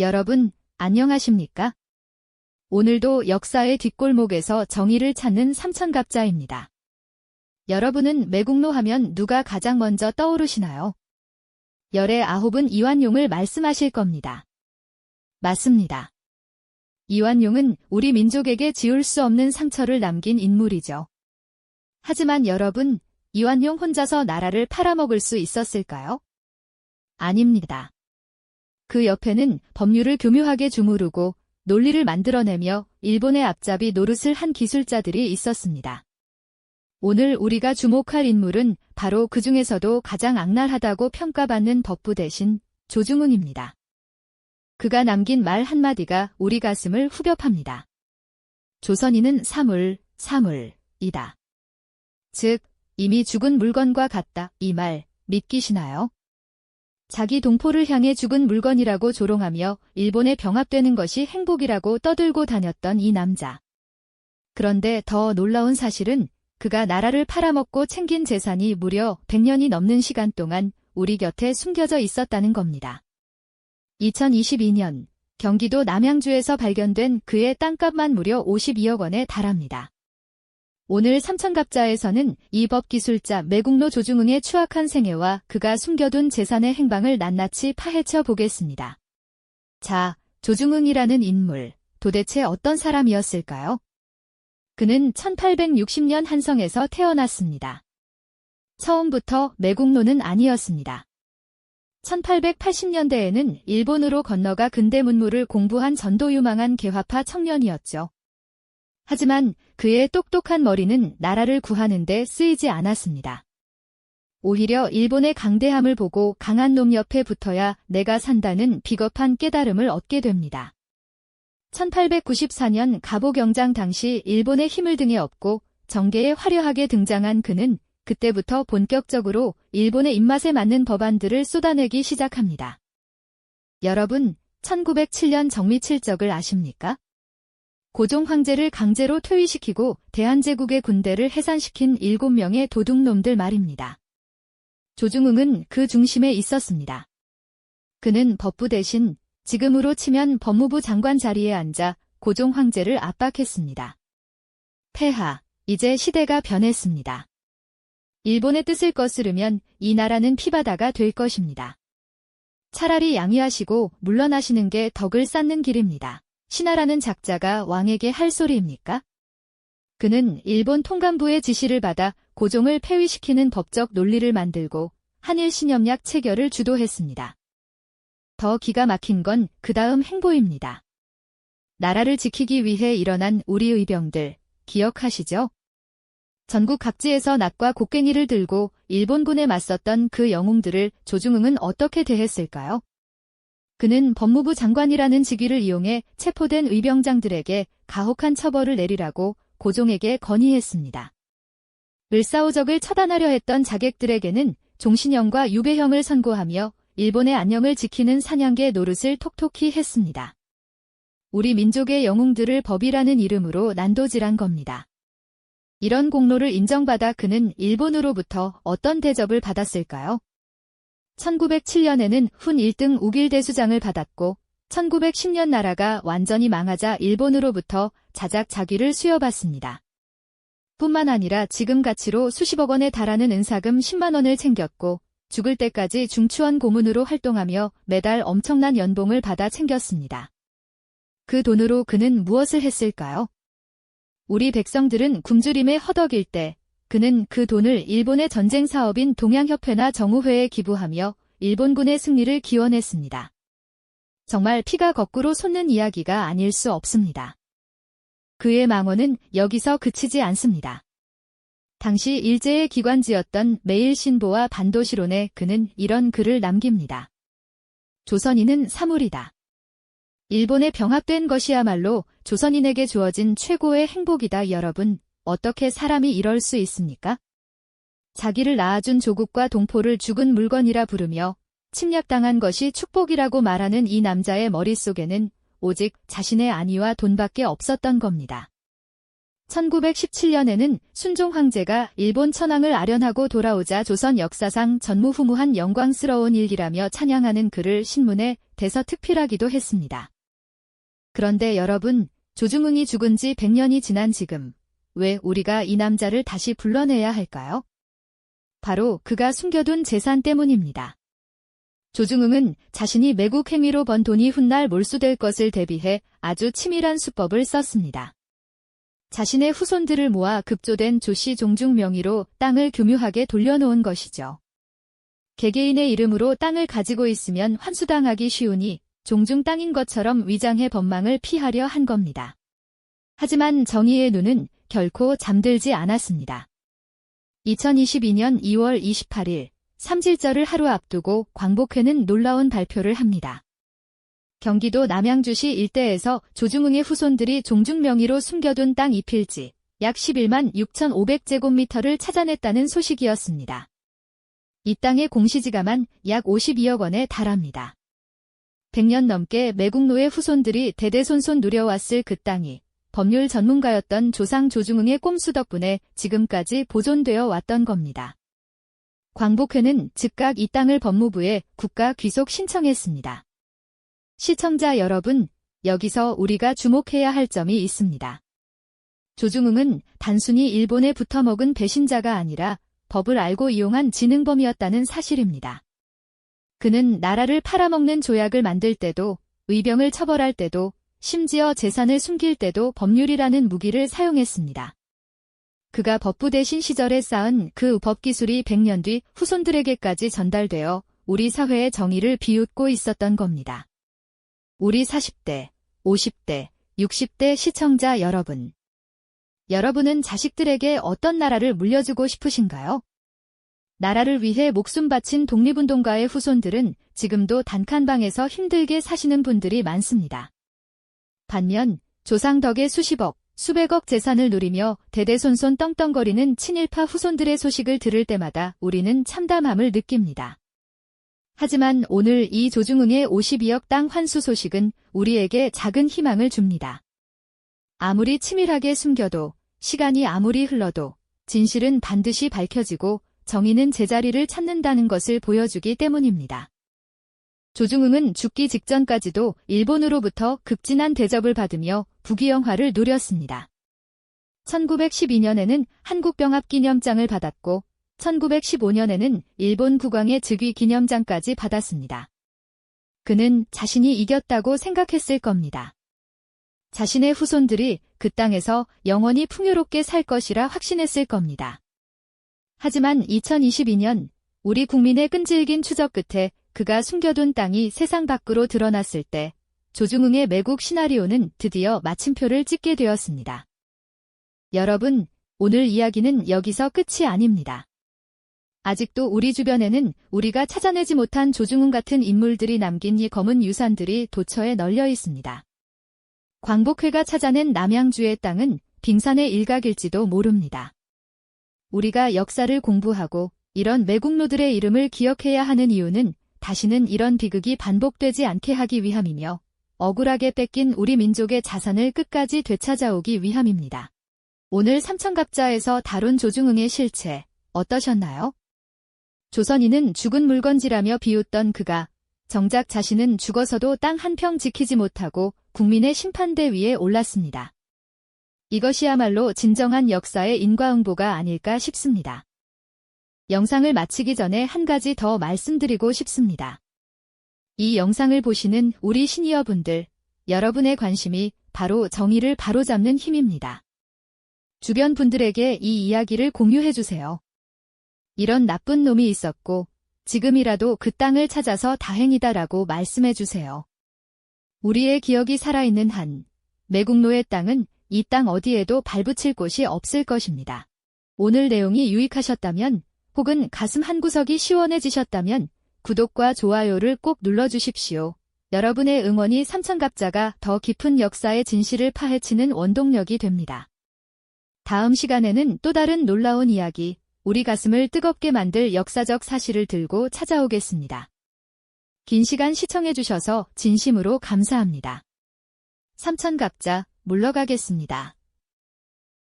여러분, 안녕하십니까? 오늘도 역사의 뒷골목에서 정의를 찾는 삼천갑자입니다. 여러분은 매국노 하면 누가 가장 먼저 떠오르시나요? 열의 아홉은 이완용을 말씀하실 겁니다. 맞습니다. 이완용은 우리 민족에게 지울 수 없는 상처를 남긴 인물이죠. 하지만 여러분, 이완용 혼자서 나라를 팔아먹을 수 있었을까요? 아닙니다. 그 옆에는 법률을 교묘하게 주무르고 논리를 만들어내며 일본의 앞잡이 노릇을 한 기술자들이 있었습니다. 오늘 우리가 주목할 인물은 바로 그 중에서도 가장 악랄하다고 평가받는 법부 대신 조중웅입니다. 그가 남긴 말 한마디가 우리 가슴을 후벼팝니다. 조선인은 사물이다. 즉, 이미 죽은 물건과 같다. 이 말 믿기시나요? 자기 동포를 향해 죽은 물건이라고 조롱하며 일본에 병합되는 것이 행복이라고 떠들고 다녔던 이 남자. 그런데 더 놀라운 사실은 그가 나라를 팔아먹고 챙긴 재산이 무려 100년이 넘는 시간 동안 우리 곁에 숨겨져 있었다는 겁니다. 2022년 경기도 남양주에서 발견된 그의 땅값만 무려 52억 원에 달합니다. 오늘 삼천갑자에서는 이 법기술자 매국노 조중웅의 추악한 생애와 그가 숨겨둔 재산의 행방을 낱낱이 파헤쳐 보겠습니다. 자, 조중웅이라는 인물, 도대체 어떤 사람이었을까요? 그는 1860년 한성에서 태어났습니다. 처음부터 매국노는 아니었습니다. 1880년대에는 일본으로 건너가 근대 문물을 공부한 전도유망한 개화파 청년이었죠. 하지만 그의 똑똑한 머리는 나라를 구하는 데 쓰이지 않았습니다. 오히려 일본의 강대함을 보고 강한 놈 옆에 붙어야 내가 산다는 비겁한 깨달음을 얻게 됩니다. 1894년 갑오경장 당시 일본의 힘을 등에 업고 정계에 화려하게 등장한 그는 그때부터 본격적으로 일본의 입맛에 맞는 법안들을 쏟아내기 시작합니다. 여러분, 1907년 정미칠적을 아십니까? 고종 황제를 강제로 퇴위시키고 대한제국의 군대를 해산시킨 7명의 도둑놈들 말입니다. 조중웅은 그 중심에 있었습니다. 그는 법부 대신 지금으로 치면 법무부 장관 자리에 앉아 고종 황제를 압박했습니다. 폐하, 이제 시대가 변했습니다. 일본의 뜻을 거스르면 이 나라는 피바다가 될 것입니다. 차라리 양해하시고 물러나시는 게 덕을 쌓는 길입니다. 신하라는 작자가 왕에게 할 소리입니까? 그는 일본 통감부의 지시를 받아 고종을 폐위시키는 법적 논리를 만들고 한일 신협약 체결을 주도했습니다. 더 기가 막힌 건 그 다음 행보입니다. 나라를 지키기 위해 일어난 우리 의병들, 기억하시죠? 전국 각지에서 낫과 곡괭이를 들고 일본군에 맞섰던 그 영웅들을 조중웅은 어떻게 대했을까요? 그는 법무부 장관이라는 직위를 이용해 체포된 의병장들에게 가혹한 처벌을 내리라고 고종에게 건의했습니다. 을사오적을 처단하려 했던 자객들에게는 종신형과 유배형을 선고하며 일본의 안녕을 지키는 사냥개 노릇을 톡톡히 했습니다. 우리 민족의 영웅들을 법이라는 이름으로 난도질한 겁니다. 이런 공로를 인정받아 그는 일본으로부터 어떤 대접을 받았을까요? 1907년에는 훈 1등 우길대수장을 받았고 1910년 나라가 완전히 망하자 일본으로부터 자작자귀를 수여받습니다. 뿐만 아니라 지금 가치로 수십억 원에 달하는 은사금 10만 원을 챙겼고 죽을 때까지 중추원 고문으로 활동하며 매달 엄청난 연봉을 받아 챙겼습니다. 그 돈으로 그는 무엇을 했을까요? 우리 백성들은 굶주림에 허덕일 때 그는 그 돈을 일본의 전쟁 사업인 동양협회나 정우회에 기부하며 일본군의 승리를 기원했습니다. 정말 피가 거꾸로 솟는 이야기가 아닐 수 없습니다. 그의 망언은 여기서 그치지 않습니다. 당시 일제의 기관지였던 매일신보와 반도시론에 그는 이런 글을 남깁니다. 조선인은 사물이다. 일본에 병합된 것이야말로 조선인에게 주어진 최고의 행복이다. 여러분, 어떻게 사람이 이럴 수 있습니까? 자기를 낳아준 조국과 동포를 죽은 물건이라 부르며 침략당한 것이 축복이라고 말하는 이 남자의 머릿속에는 오직 자신의 안위와 돈밖에 없었던 겁니다. 1917년에는 순종 황제가 일본 천황을 아련하고 돌아오자 조선 역사상 전무후무한 영광스러운 일이라며 찬양하는 글을 신문에 대서특필하기도 했습니다. 그런데 여러분, 조중흥이 죽은 지 100년이 지난 지금 왜 우리가 이 남자를 다시 불러내야 할까요? 바로 그가 숨겨둔 재산 때문입니다. 조중흥은 자신이 매국 행위로 번 돈이 훗날 몰수될 것을 대비해 아주 치밀한 수법을 썼습니다. 자신의 후손들을 모아 급조된 조씨 종중 명의로 땅을 교묘하게 돌려놓은 것이죠. 개개인의 이름으로 땅을 가지고 있으면 환수당하기 쉬우니 종중 땅인 것처럼 위장해 법망을 피하려 한 겁니다. 하지만 정의의 눈은 결코 잠들지 않았습니다. 2022년 2월 28일 삼질절을 하루 앞두고 광복회는 놀라운 발표를 합니다. 경기도 남양주시 일대에서 조중흥의 후손들이 종중 명의로 숨겨둔 땅 2필지 약 11만 6,500제곱미터를 찾아냈다는 소식이었습니다. 이 땅의 공시지가만 약 52억 원에 달합니다. 100년 넘게 매국노의 후손들이 대대손손 누려왔을 그 땅이 법률 전문가였던 조상 조중흥의 꼼수 덕분에 지금까지 보존되어 왔던 겁니다. 광복회는 즉각 이 땅을 법무부에 국가 귀속 신청했습니다. 시청자 여러분, 여기서 우리가 주목해야 할 점이 있습니다. 조중흥은 단순히 일본에 붙어먹은 배신자가 아니라 법을 알고 이용한 지능범이었다는 사실입니다. 그는 나라를 팔아먹는 조약을 만들 때도, 의병을 처벌할 때도, 심지어 재산을 숨길 때도 법률이라는 무기를 사용했습니다. 그가 법부대신 시절에 쌓은 그 법기술이 100년 뒤 후손들에게까지 전달되어 우리 사회의 정의를 비웃고 있었던 겁니다. 우리 40대, 50대, 60대 시청자 여러분. 여러분은 자식들에게 어떤 나라를 물려주고 싶으신가요? 나라를 위해 목숨 바친 독립운동가의 후손들은 지금도 단칸방에서 힘들게 사시는 분들이 많습니다. 반면 조상 덕에 수십억, 수백억 재산을 누리며 대대손손 떵떵거리는 친일파 후손들의 소식을 들을 때마다 우리는 참담함을 느낍니다. 하지만 오늘 이 조중흥의 52억 땅 환수 소식은 우리에게 작은 희망을 줍니다. 아무리 치밀하게 숨겨도, 시간이 아무리 흘러도 진실은 반드시 밝혀지고 정의는 제자리를 찾는다는 것을 보여주기 때문입니다. 조중흥은 죽기 직전까지도 일본으로부터 극진한 대접을 받으며 부귀영화를 누렸습니다. 1912년에는 한국병합기념장을 받았고 1915년에는 일본 국왕의 즉위기념장까지 받았습니다. 그는 자신이 이겼다고 생각했을 겁니다. 자신의 후손들이 그 땅에서 영원히 풍요롭게 살 것이라 확신했을 겁니다. 하지만 2022년 우리 국민의 끈질긴 추적 끝에 그가 숨겨둔 땅이 세상 밖으로 드러났을 때 조중흥의 매국 시나리오는 드디어 마침표를 찍게 되었습니다. 여러분, 오늘 이야기는 여기서 끝이 아닙니다. 아직도 우리 주변에는 우리가 찾아내지 못한 조중흥 같은 인물들이 남긴 이 검은 유산들이 도처에 널려 있습니다. 광복회가 찾아낸 남양주의 땅은 빙산의 일각일지도 모릅니다. 우리가 역사를 공부하고 이런 매국노들의 이름을 기억해야 하는 이유는 다시는 이런 비극이 반복되지 않게 하기 위함이며 억울하게 뺏긴 우리 민족의 자산을 끝까지 되찾아오기 위함입니다. 오늘 삼천갑자에서 다룬 조중흥의 실체 어떠셨나요? 조선인은 죽은 물건지라며 비웃던 그가 정작 자신은 죽어서도 땅 한 평 지키지 못하고 국민의 심판대 위에 올랐습니다. 이것이야말로 진정한 역사의 인과응보가 아닐까 싶습니다. 영상을 마치기 전에 한 가지 더 말씀드리고 싶습니다. 이 영상을 보시는 우리 시니어분들, 여러분의 관심이 바로 정의를 바로잡는 힘입니다. 주변 분들에게 이 이야기를 공유해주세요. 이런 나쁜 놈이 있었고 지금이라도 그 땅을 찾아서 다행이다라고 말씀해주세요. 우리의 기억이 살아있는 한 매국노의 땅은 이 땅 어디에도 발붙일 곳이 없을 것입니다. 오늘 내용이 유익하셨다면 혹은 가슴 한구석이 시원해지셨다면 구독과 좋아요를 꼭 눌러주십시오. 여러분의 응원이 삼천갑자가 더 깊은 역사의 진실을 파헤치는 원동력이 됩니다. 다음 시간에는 또 다른 놀라운 이야기, 우리 가슴을 뜨겁게 만들 역사적 사실을 들고 찾아오겠습니다. 긴 시간 시청해주셔서 진심으로 감사합니다. 삼천갑자 물러가겠습니다.